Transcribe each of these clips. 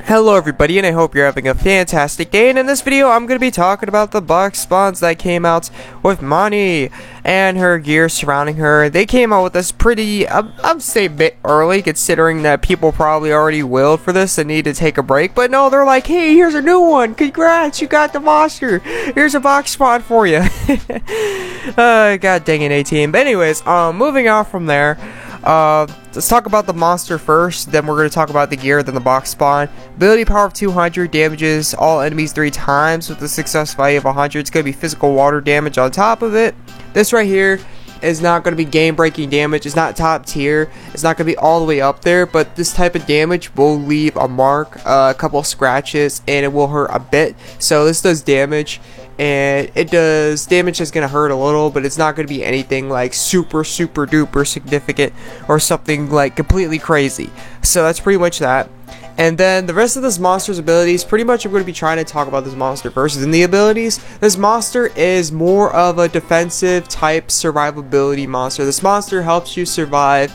Hello everybody, and I hope you're having a fantastic day. And in this video I'm going to be talking about the box spawns that came out with Mani and her gear surrounding her. They came out with this pretty, I'd say a bit early, considering that people probably already willed for this and need to take a break. But no, they're like, hey, here's a new one, congrats, you got the monster, here's a box spawn for you. God dang it, A-Team. But anyways, moving on from there, let's talk about the monster first, then we're going to talk about the gear, then the box spawn. Ability power of 200, damages all enemies 3 times with a success value of 100. It's going to be physical water damage on top of it. This right here is not going to be game breaking damage. It's not top tier. It's not going to be all the way up there, but this type of damage will leave a mark, a couple of scratches, and it will hurt a bit. So this does damage, and it does damage that's going to hurt a little, but it's not going to be anything like super duper significant or something like completely crazy. So that's pretty much that. And then the rest of this monster's abilities, pretty much I'm going to be trying to talk about this monster first. In the abilities, this monster is more of a defensive type survivability monster. This monster helps you survive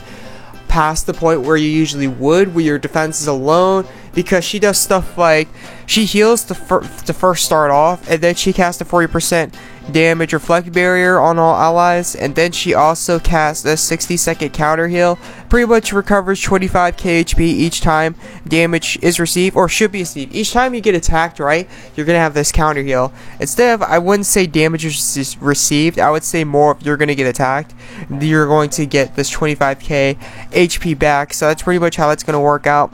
past the point where you usually would, where your defense is alone, because she does stuff like she heals to first start off, and then she casts a 40% damage reflect barrier on all allies, and then she also casts a 60-second counter heal. Pretty much recovers 25k HP each time damage is received, or should be received. Each time you get attacked, right, you're gonna have this counter heal. Instead of, I wouldn't say damage is received, I would say more if you're gonna get attacked, you're going to get this 25k HP back. So that's pretty much how it's gonna work out.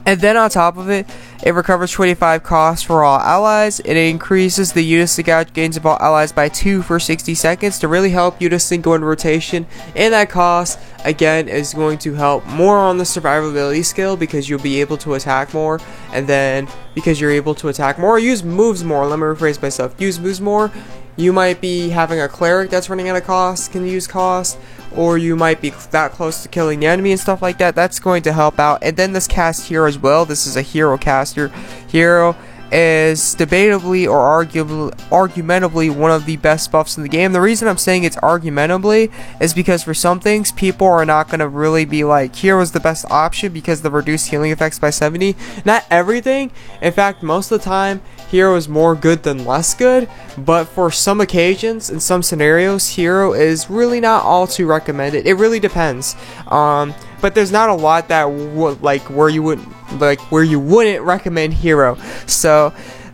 And then on top of it, it recovers 25 costs for all allies. It increases the Unison gauge gains of all allies by 2 for 60 seconds to really help Unison go in rotation. And that cost, again, is going to help more on the survivability skill, because you'll be able to attack more. And then, because you're able to attack more, use moves more. Let me rephrase myself. Use moves more. You might be having a cleric that's running out of cost, can use cost, or you might be that close to killing the enemy and stuff like that. That's going to help out. And then this cast hero as well. This is a hero caster. Hero is debatably or argumentably one of the best buffs in the game. The reason I'm saying it's argumentably is because for some things, people are not going to really be like, hero is the best option because the reduced healing effects by 70. Not everything. In fact, most of the time, hero is more good than less good, but for some occasions, in some scenarios, hero is really not all too recommended. It really depends. But there's not a lot that where you wouldn't recommend hero. So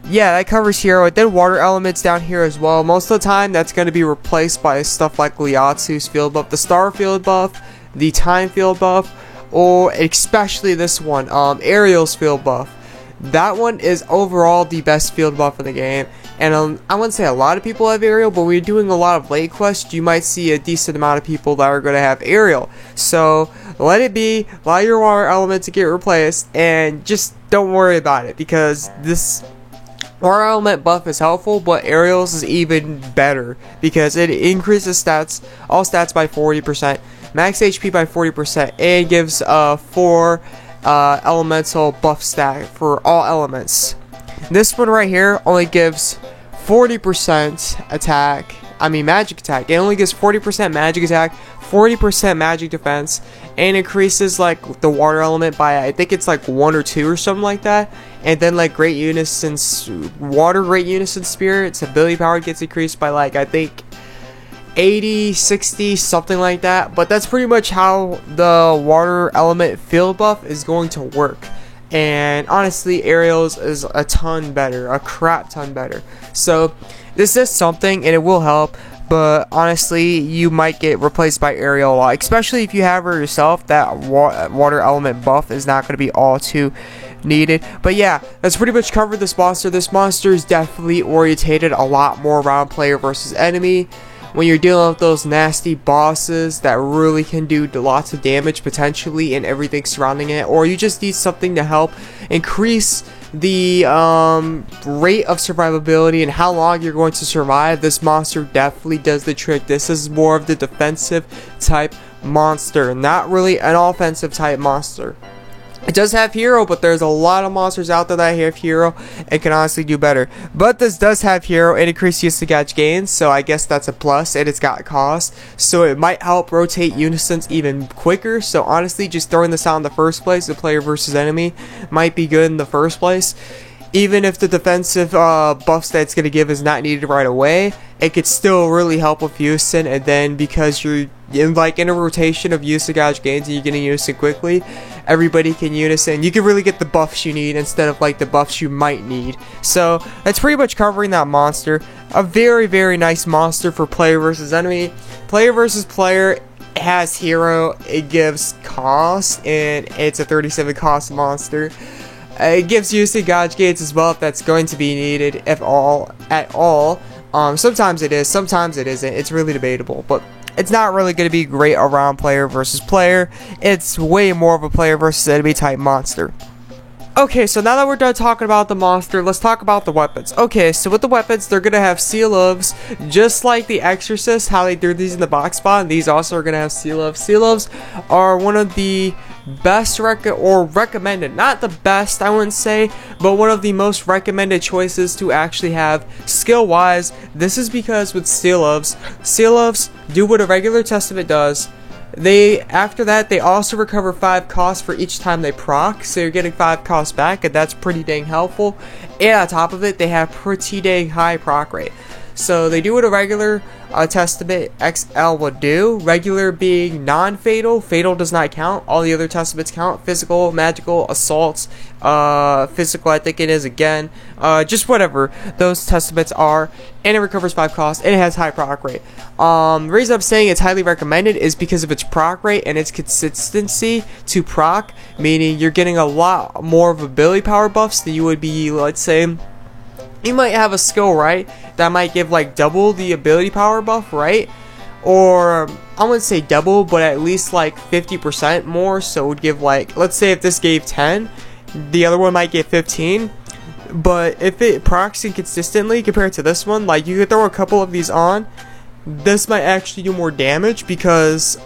yeah, that covers hero. And then water elements down here as well. Most of the time, that's going to be replaced by stuff like Liatsu's field buff, the star field buff, the time field buff, or especially this one, Ariel's field buff. That one is overall the best field buff in the game. And I wouldn't say a lot of people have Ariel, but when you're doing a lot of late quests, you might see a decent amount of people that are going to have Ariel. So let it be, allow your water element to get replaced, and just don't worry about it, because this water element buff is helpful, but Ariel's is even better because it increases all stats by 40%, max HP by 40%, and gives 4 elemental buff stat for all elements. This one right here only gives 40% magic attack. It only gives 40% magic attack, 40% magic defense, and increases like the water element by, I think it's like 1 or 2 or something like that. And then like Great Unison Spirit's ability power gets increased by like, I think 80, 60, something like that. But that's pretty much how the water element field buff is going to work. And honestly, Ariel's is a ton better, a crap ton better. So this is something, and it will help, but honestly, you might get replaced by Ariel a lot, especially if you have her yourself. That water element buff is not going to be all too needed. But yeah, that's pretty much covered this monster. This monster is definitely orientated a lot more around player versus enemy. When you're dealing with those nasty bosses that really can do lots of damage potentially and everything surrounding it, or you just need something to help increase the rate of survivability and how long you're going to survive, this monster definitely does the trick. This is more of the defensive type monster, not really an offensive type monster. It does have hero, but there's a lot of monsters out there that have hero and can honestly do better. But this does have hero and increased use to gauge gains, so I guess that's a plus, and it's got cost. So it might help rotate unisons even quicker. So honestly, just throwing this out in the first place, the player versus enemy, might be good in the first place. Even if the defensive buffs that it's going to give is not needed right away, it could still really help with Unison. And then because you're in a rotation of use to gauge gains and you're getting Unison quickly, everybody can Unison. You can really get the buffs you need instead of like the buffs you might need. So that's pretty much covering that monster. A very, very nice monster for player versus enemy. Player versus player has hero, it gives cost, and it's a 37 cost monster. It gives use to gauge gates as well if that's going to be needed, if at all. Sometimes it is, sometimes it isn't. It's really debatable, but it's not really going to be great around player versus player. It's way more of a player versus enemy type monster. Okay, so now that we're done talking about the monster, let's talk about the weapons. Okay, so with the weapons, they're going to have Seal Ofs, just like the Exorcist, how they threw these in the box spawn. These also are going to have Seal Ofs. Seal Ofs are one of the best recommended, not the best I wouldn't say, but one of the most recommended choices to actually have skill wise. This is because with Seal Ofs do what a regular Testament does. After that they also recover 5 costs for each time they proc, so you're getting 5 costs back, and that's pretty dang helpful. And on top of it, they have pretty dang high proc rate. So they do what a regular Testament XL would do. Regular being non-fatal. Fatal does not count. All the other Testaments count. Physical, magical, assaults, physical I think it is again. Just whatever those Testaments are. And it recovers 5 costs. And it has high proc rate. The reason I'm saying it's highly recommended is because of its proc rate and its consistency to proc. Meaning you're getting a lot more of ability power buffs than you would be, let's say. You might have a skill, right, that might give like double the ability power buff, right? Or I wouldn't say double, but at least like 50% more. So it would give like, let's say if this gave 10, the other one might get 15. But if it procs inconsistently compared to this one, like you could throw a couple of these on, this might actually do more damage, because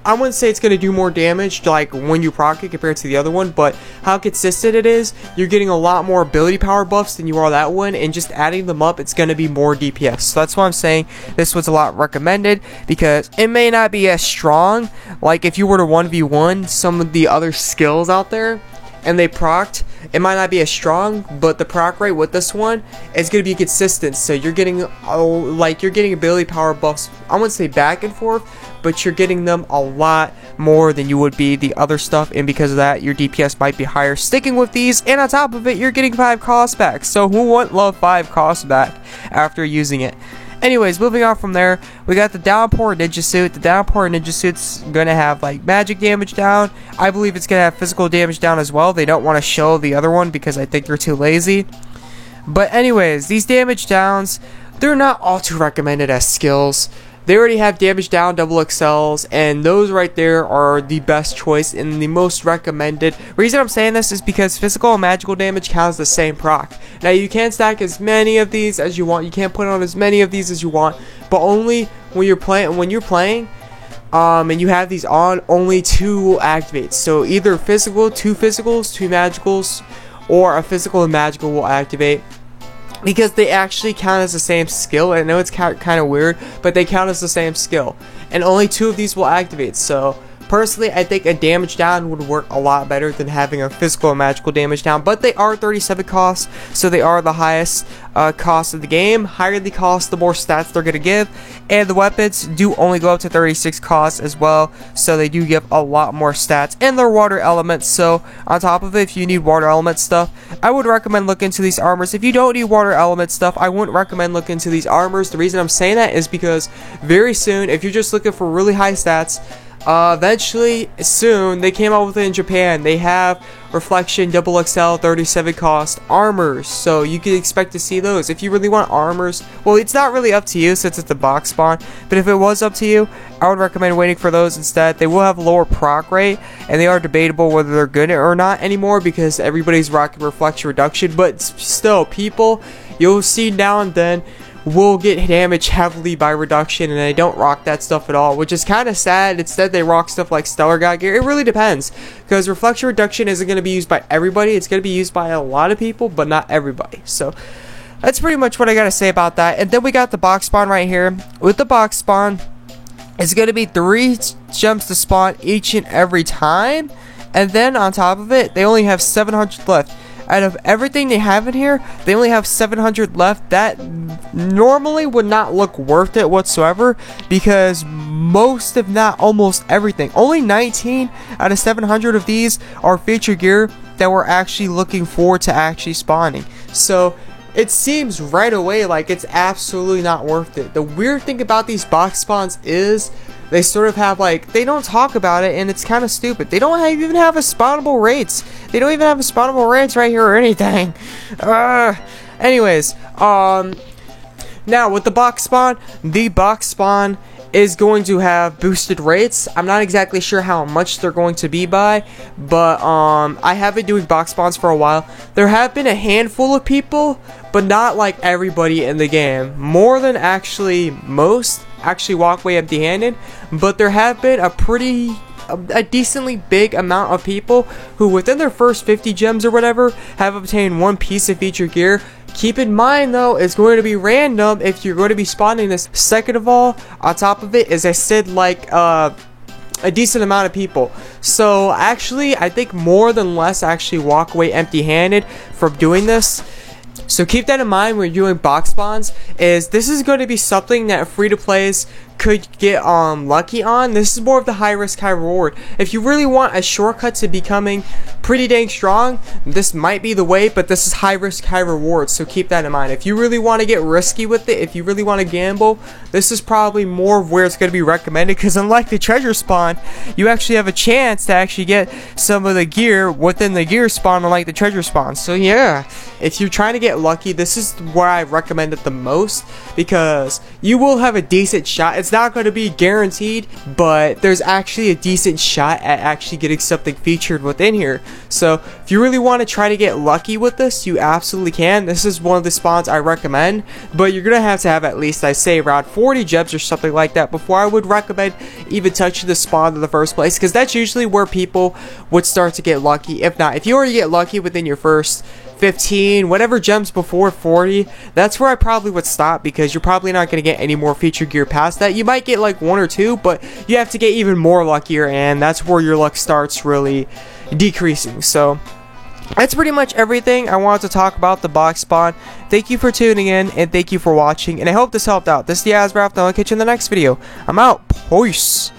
I wouldn't say it's going to do more damage like when you proc it compared to the other one, but how consistent it is, you're getting a lot more ability power buffs than you are that one, and just adding them up, it's going to be more DPS. So that's why I'm saying this was a lot recommended, because it may not be as strong, like if you were to 1v1 some of the other skills out there, and they procced, it might not be as strong, but the proc rate with this one is going to be consistent. So you're getting you're getting ability power buffs, I wouldn't say back and forth, but you're getting them a lot more than you would be the other stuff, and because of that your DPS might be higher sticking with these, and on top of it you're getting 5 costs back. So who wouldn't love 5 costs back after using it? Anyways, moving on from there, we got the Downpour Ninja Suit. The Downpour Ninja Suit's gonna have like magic damage down. I believe it's gonna have physical damage down as well. They don't want to show the other one because I think they're too lazy. But anyways, these damage downs, they're not all too recommended as skills. They already have damage down double XLs, and those right there are the best choice and the most recommended. Reason I'm saying this is because physical and magical damage counts the same proc. Now you can stack as many of these as you want. You can't put on as many of these as you want, but only when you're playing. And you have these on, only 2 will activate. So either physical, 2 physicals, 2 magicals, or a physical and magical will activate, because they actually count as the same skill. I know it's kind of weird, but they count as the same skill, and only 2 of these will activate. So personally, I think a damage down would work a lot better than having a physical and magical damage down, but they are 37 costs, so they are the highest cost of the game. Higher the cost, the more stats they're going to give, and the weapons do only go up to 36 costs as well, so they do give a lot more stats, and they're water elements. So on top of it, if you need water element stuff, I would recommend looking into these armors. If you don't need water element stuff, I wouldn't recommend looking into these armors. The reason I'm saying that is because very soon, if you're just looking for really high stats, eventually, soon, they came out with it in Japan. They have reflection, double XL, 37 cost armors, so you can expect to see those. If you really want armors, well, it's not really up to you since it's the box spawn, but if it was up to you, I would recommend waiting for those instead. They will have lower proc rate, and they are debatable whether they're good or not anymore, because everybody's rocking reflection reduction, but still, people, you'll see now and then will get damaged heavily by reduction, and they don't rock that stuff at all, which is kind of sad. Instead, they rock stuff like Stellar God gear. It really depends, because reflection reduction isn't going to be used by everybody. It's going to be used by a lot of people, but not everybody. So that's pretty much what I got to say about that. And then we got the box spawn right here. With the box spawn, it's going to be 3 gems to spawn each and every time, and then on top of it, they only have 700 left. Out of everything they have in here, they only have 700 left. That normally would not look worth it whatsoever, because most, if not almost everything, only 19 out of 700 of these are feature gear that we're actually looking forward to actually spawning. So it seems right away like it's absolutely not worth it. The weird thing about these box spawns is they sort of have, like, they don't talk about it, and it's kind of stupid. They don't even have a spawnable rates. They don't even have a spawnable rates right here or anything. Anyways, now with the box spawn is going to have boosted rates. I'm not exactly sure how much they're going to be by, but I have been doing box spawns for a while. There have been a handful of people, but not like everybody in the game. More than actually most actually walk away empty-handed, but there have been a decently big amount of people who within their first 50 gems or whatever have obtained 1 piece of feature gear. Keep in mind though, it's going to be random if you're going to be spawning this. Second of all, on top of it, as I said, like a decent amount of people. So actually, I think more than less actually walk away empty-handed from doing this. So keep that in mind when you're doing box spawns, is this is going to be something that free-to-plays could get lucky on. This is more of the high risk, high reward. If you really want a shortcut to becoming pretty dang strong, this might be the way, but this is high risk, high reward, so keep that in mind. If you really want to get risky with it, if you really want to gamble, this is probably more of where it's going to be recommended, because unlike the treasure spawn, you actually have a chance to actually get some of the gear within the gear spawn, unlike the treasure spawn. So yeah, if you're trying to get lucky, this is where I recommend it the most, because you will have a decent shot. It's not going to be guaranteed, but there's actually a decent shot at actually getting something featured within here. So if you really want to try to get lucky with this, you absolutely can. This is one of the spawns I recommend, but you're gonna have to have at least, I say, around 40 gems or something like that before I would recommend even touching the spawn in the first place, because that's usually where people would start to get lucky. If not, if you already get lucky within your first 15, whatever gems before 40, that's where I probably would stop, because you're probably not going to get any more feature gear past that. You might get like 1 or 2, but you have to get even more luckier, and that's where your luck starts really decreasing. So that's pretty much everything I wanted to talk about the box spawn. Thank you for tuning in, and thank you for watching, and I hope this helped out. This is the Azrath, and I'll catch you in the next video. I'm out. Peace.